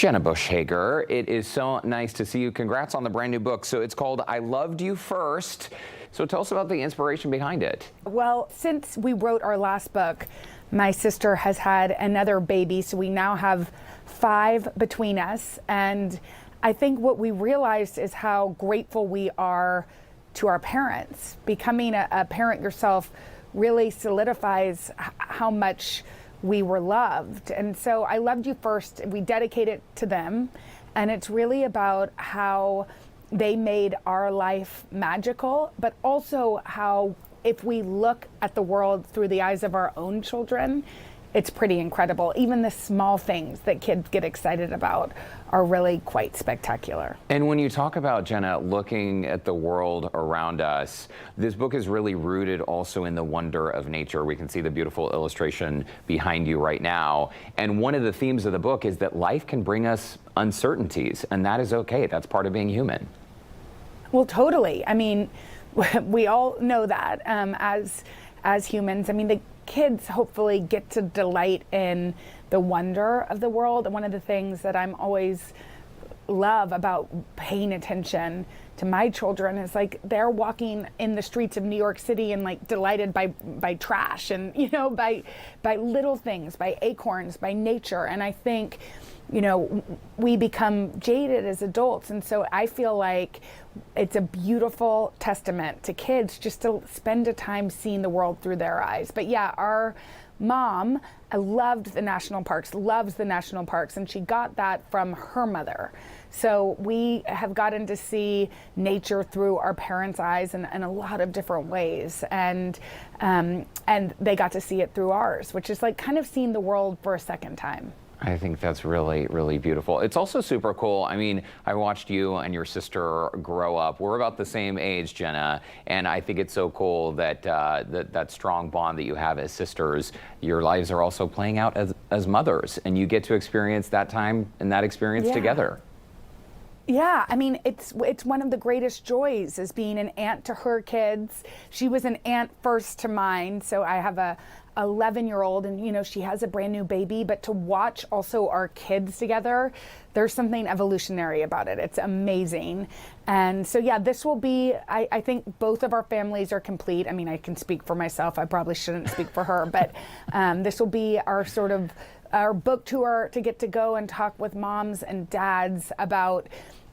Jenna Bush Hager, it is so nice to see you. Congrats on the brand new book. So it's called I Loved You First. So tell us about the inspiration behind it. Well, since we wrote our last book, my sister has had another baby, so we now have 5 between us. And I think what we realized is how grateful we are to our parents. Becoming a parent yourself really solidifies how much we were loved. And so I Loved You First, we dedicate it to them. And it's really about how they made our life magical, but also how if we look at the world through the eyes of our own children, it's pretty incredible. Even the small things that kids get excited about are really quite spectacular. And when you talk about, Jenna, looking at the world around us, this book is really rooted also in the wonder of nature. We can see the beautiful illustration behind you right now. And one of the themes of the book is that life can bring us uncertainties, and that is okay. That's part of being human. Well, totally. I mean, we all know that as humans. I mean, the kids hopefully get to delight in the wonder of the world. And one of the things that I'm always love about paying attention to my children is like they're walking in the streets of New York City and like delighted by trash and, you know, by little things, by acorns, by nature. And I think, you know, we become jaded as adults. And so I feel like it's a beautiful testament to kids just to spend a time seeing the world through their eyes. But yeah, our mom loved the national parks, loves the national parks, and she got that from her mother. So we have gotten to see nature through our parents' eyes in a lot of different ways. And they got to see it through ours, which is like kind of seeing the world for a second time. I think that's really, really beautiful. It's also super cool. I mean, I watched you and your sister grow up. We're about the same age, Jenna, and I think it's so cool that that strong bond that you have as sisters. Your lives are also playing out as mothers, and you get to experience that time and that experience together. Yeah, I mean, it's one of the greatest joys is being an aunt to her kids. She was an aunt first to mine, so I have a 11-year-old, and you know, she has a brand new baby, but to watch also our kids together, there's something evolutionary about it. It's amazing. And so yeah, this will be, I think both of our families are complete. I mean, I can speak for myself, I probably shouldn't speak for her, but this will be our sort of our book tour to get to go and talk with moms and dads about,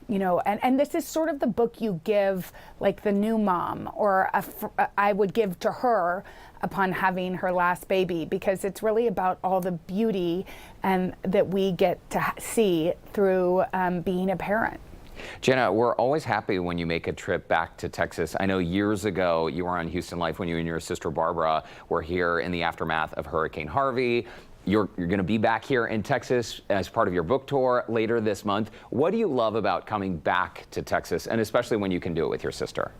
you know, and this is sort of the book you give like the new mom or I would give to her upon having her last baby, because it's really about all the beauty and that we get to see through being a parent. Jenna, we're always happy when you make a trip back to Texas. I know years ago you were on Houston Life when you and your sister Barbara were here in the aftermath of Hurricane Harvey. You're going to be back here in Texas as part of your book tour later this month. What do you love about coming back to Texas, and especially when you can do it with your sister?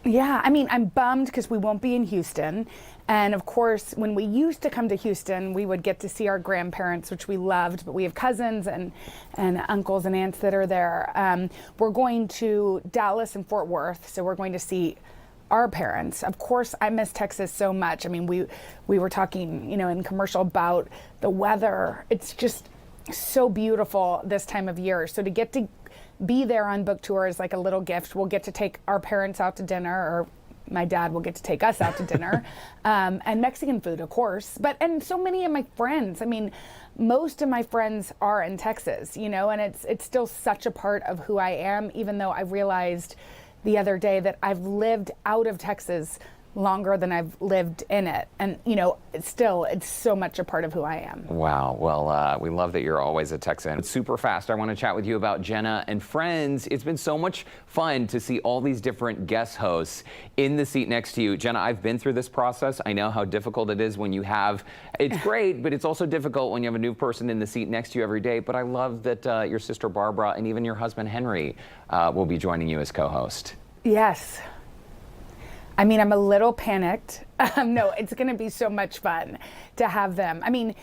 Yeah, I mean, I'm bummed because we won't be in Houston. And of course, when we used to come to Houston, we would get to see our grandparents, which we loved, but we have cousins and uncles and aunts that are there. We're going to Dallas and Fort Worth, so we're going to see our parents. Of course, I miss Texas so much. I mean, we were talking, you know, in commercial about the weather. It's just so beautiful this time of year. So to get to be there on book tour is like a little gift. We'll get to take our parents out to dinner, or my dad will get to take us out to dinner, and Mexican food, of course. And so many of my friends, I mean, most of my friends are in Texas, you know, and it's still such a part of who I am, even though I realized the other day that I've lived out of Texas longer than I've lived in it. And, you know, it's so much a part of who I am. Wow. Well, we love that you're always a Texan. Super fast, I want to chat with you about Jenna and Friends. It's been so much fun to see all these different guest hosts in the seat next to you. Jenna, I've been through this process. I know how difficult it is when you have, it's great, but it's also difficult when you have a new person in the seat next to you every day. But I love that your sister Barbara and even your husband Henry will be joining you as co-host. Yes. I mean, I'm a little panicked. No, it's going to be so much fun to have them. I mean,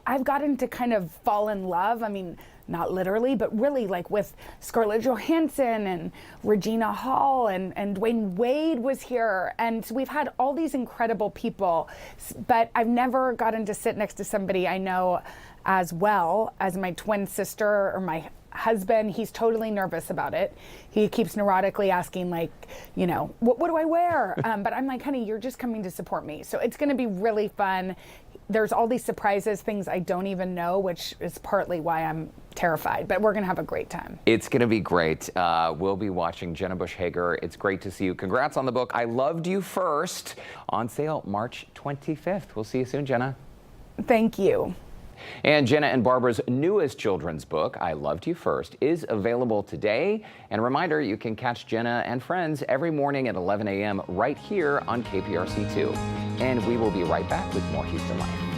I've gotten to kind of fall in love. I mean, not literally, but really, like with Scarlett Johansson and Regina Hall and Dwayne Wade was here. And we've had all these incredible people, but I've never gotten to sit next to somebody I know as well as my twin sister or my husband. He's totally nervous about it. He keeps neurotically asking, like, you know, what do I wear? But I'm like, honey, you're just coming to support me. So it's going to be really fun. There's all these surprises, things I don't even know, which is partly why I'm terrified, but we're going to have a great time. It's going to be great. We'll be watching Jenna Bush Hager. It's great to see you. Congrats on the book, I Loved You First, on sale March 25th. We'll see you soon, Jenna. Thank you. And Jenna and Barbara's newest children's book, I Loved You First, is available today. And a reminder, you can catch Jenna and Friends every morning at 11 a.m. right here on KPRC2. And we will be right back with more Houston Life.